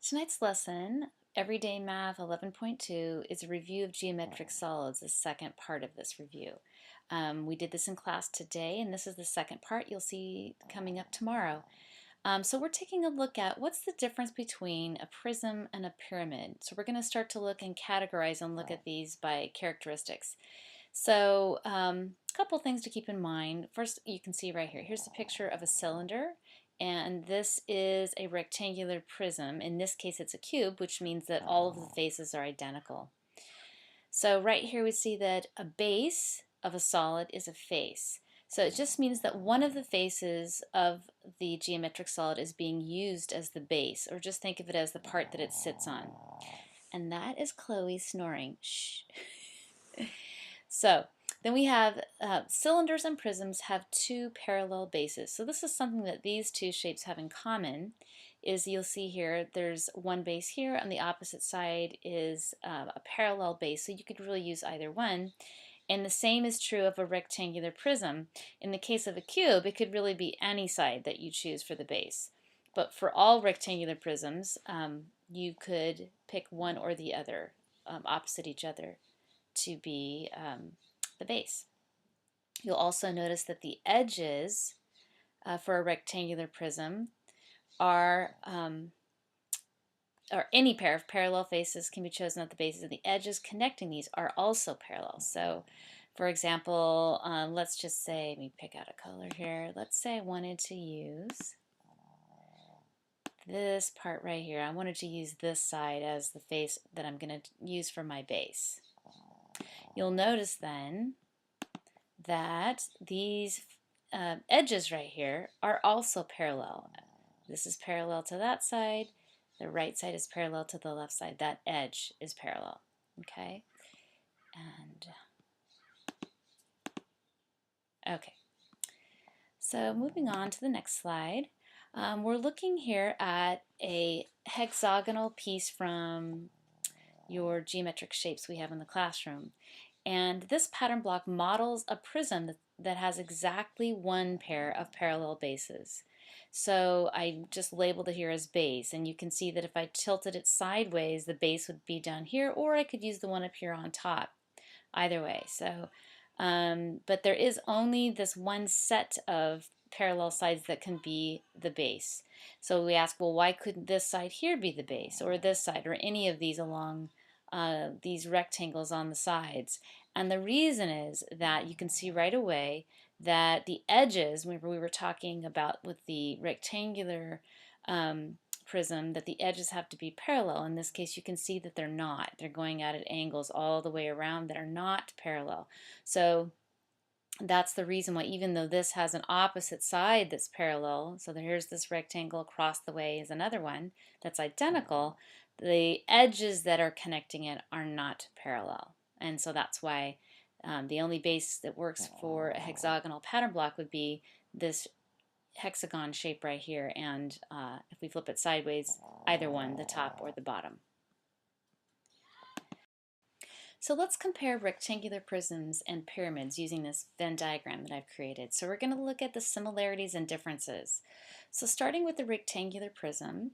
Tonight's lesson, Everyday Math 11.2, is a review of geometric solids, the second part of this review. We did this in class today, and this is the second part you'll see coming up tomorrow. So we're taking a look at what's the difference between a prism and a pyramid. So we're going to start to look and categorize and look at these by characteristics. So a couple things to keep in mind. First, you can see right here, here's a picture of a cylinder, and this is a rectangular prism. In this case, it's a cube, which means that all of the faces are identical. So right here we see that a base of a solid is a face. So it just means that one of the faces of the geometric solid is being used as the base, or just think of it as the part that it sits on. And that is Chloe snoring. Shh. So then we have cylinders and prisms have two parallel bases. So this is something that these two shapes have in common. Is you'll see here there's one base here, on the opposite side is a parallel base, so you could really use either one. And the same is true of a rectangular prism. In the case of a cube, it could really be any side that you choose for the base. But for all rectangular prisms, you could pick one or the other, opposite each other, to be the base. You'll also notice that the edges for a rectangular prism are, or any pair of parallel faces can be chosen at the bases, and the edges connecting these are also parallel. So for example, let's just say, let me pick out a color here. Let's say I wanted to use this part right here. I wanted to use this side as the face that I'm going to use for my base. You'll notice then that these edges right here are also parallel. This is parallel to that side. The right side is parallel to the left side. That edge is parallel. Okay? And okay. So moving on to the next slide. We're looking here at a hexagonal piece from your geometric shapes we have in the classroom. And this pattern block models a prism that has exactly one pair of parallel bases. So I just labeled it here as base, and you can see that if I tilted it sideways, the base would be down here, or I could use the one up here on top. Either way. So, but there is only this one set of parallel sides that can be the base. So we ask, well, why couldn't this side here be the base, or this side, or any of these along these rectangles on the sides? And the reason is that you can see right away that the edges, remember we were talking about with the rectangular prism, that the edges have to be parallel. In this case, you can see that they're not. They're going out at angles all the way around that are not parallel. So that's the reason why, even though this has an opposite side that's parallel, so here's this rectangle, across the way is another one that's identical, the edges that are connecting it are not parallel. And so that's why the only base that works for a hexagonal pattern block would be this hexagon shape right here, and if we flip it sideways, either one, the top or the bottom. So let's compare rectangular prisms and pyramids using this Venn diagram that I've created. So we're going to look at the similarities and differences. So starting with the rectangular prism,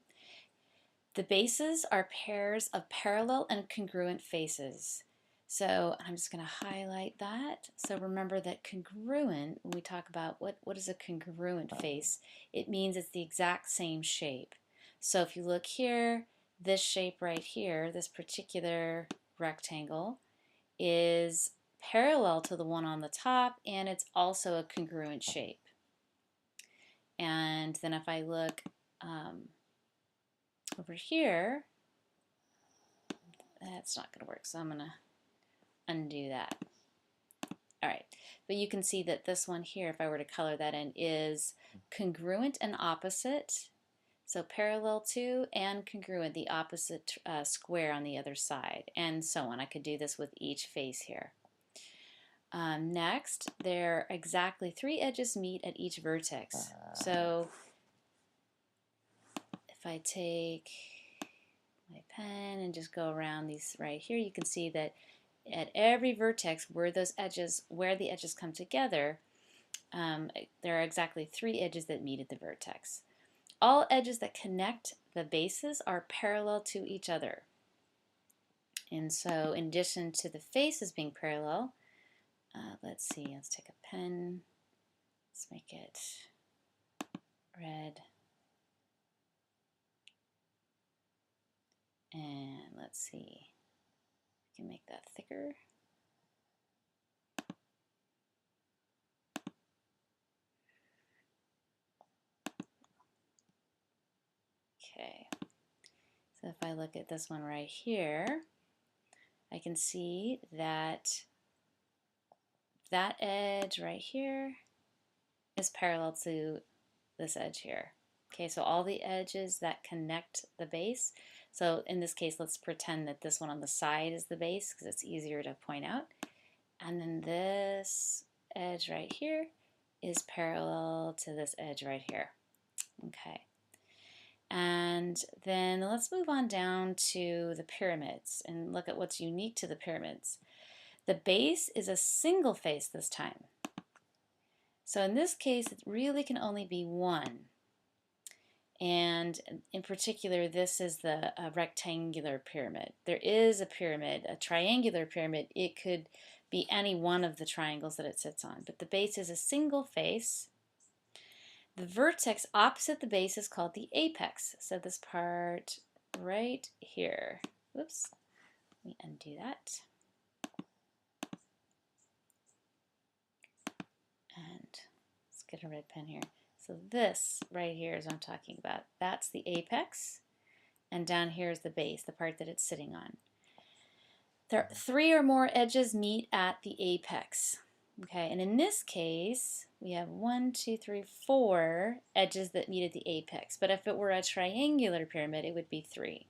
the bases are pairs of parallel and congruent faces. So I'm just going to highlight that. So remember that congruent, when we talk about what is a congruent face, it means it's the exact same shape. So if you look here, this shape right here, this particular rectangle, is parallel to the one on the top, and it's also a congruent shape. And then if I look over here, that's not going to work, so I'm going to undo that. All right, but you can see that this one here, if I were to color that in, is congruent and opposite. So parallel to and congruent, the opposite square on the other side, and so on. I could do this with each face here. Next, there are exactly 3 edges meet at each vertex. So if I take my pen and just go around these right here, you can see that at every vertex where the edges come together, there are exactly 3 edges that meet at the vertex. All edges that connect the bases are parallel to each other. And so in addition to the faces being parallel, let's see, let's take a pen, let's make it red, and let's see, we can make that thicker. Okay, so if I look at this one right here, I can see that that edge right here is parallel to this edge here. Okay, so all the edges that connect the base. So in this case, let's pretend that this one on the side is the base because it's easier to point out. And then this edge right here is parallel to this edge right here. Okay. And then let's move on down to the pyramids and look at what's unique to the pyramids. The base is a single face this time. So in this case, it really can only be one. And in particular, this is the rectangular pyramid. There is a pyramid, a triangular pyramid. It could be any one of the triangles that it sits on, but the base is a single face. The vertex opposite the base is called the apex. So this part right here. Whoops, let me undo that. And let's get a red pen here. So this right here is what I'm talking about. That's the apex, and down here is the base, the part that it's sitting on. There are 3 or more edges meet at the apex. Okay, and in this case, we have 1, 2, 3, 4 edges that meet at the apex. But if it were a triangular pyramid, it would be 3.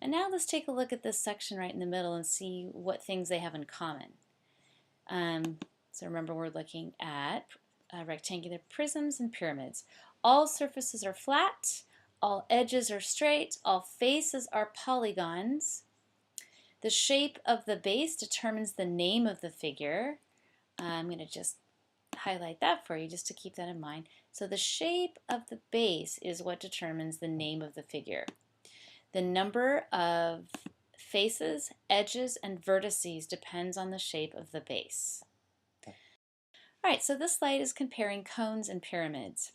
And now let's take a look at this section right in the middle and see what things they have in common. So remember, we're looking at rectangular prisms and pyramids. All surfaces are flat, all edges are straight, all faces are polygons. The shape of the base determines the name of the figure. I'm going to just highlight that for you just to keep that in mind. So the shape of the base is what determines the name of the figure. The number of faces, edges, and vertices depends on the shape of the base. All right, so this slide is comparing cones and pyramids.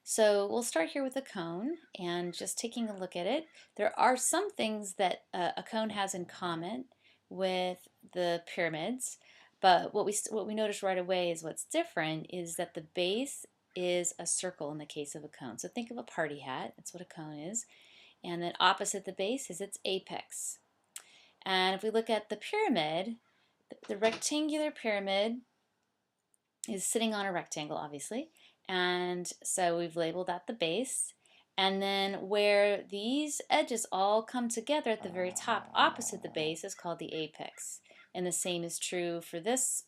So we'll start here with a cone and just taking a look at it. There are some things that a cone has in common with the pyramids, but what we notice right away is what's different is that the base is a circle in the case of a cone. So think of a party hat, that's what a cone is, and then opposite the base is its apex. And if we look at the pyramid, the rectangular pyramid is sitting on a rectangle, obviously, and so we've labeled that the base. And then where these edges all come together at the very top opposite the base is called the apex. And the same is true for this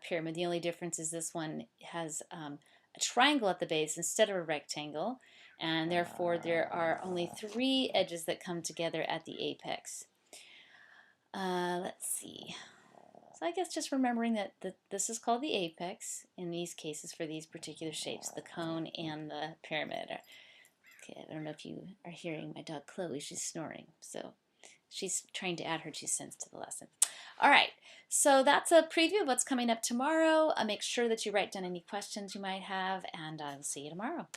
pyramid. The only difference is this one has a triangle at the base instead of a rectangle, and therefore there are only 3 edges that come together at the apex. Let's see. So I guess just remembering that this is called the apex in these cases for these particular shapes, the cone and the pyramid. Okay, I don't know if you are hearing my dog Chloe, she's snoring, so she's trying to add her 2 cents to the lesson. All right, so that's a preview of what's coming up tomorrow. Make sure that you write down any questions you might have, and I will see you tomorrow.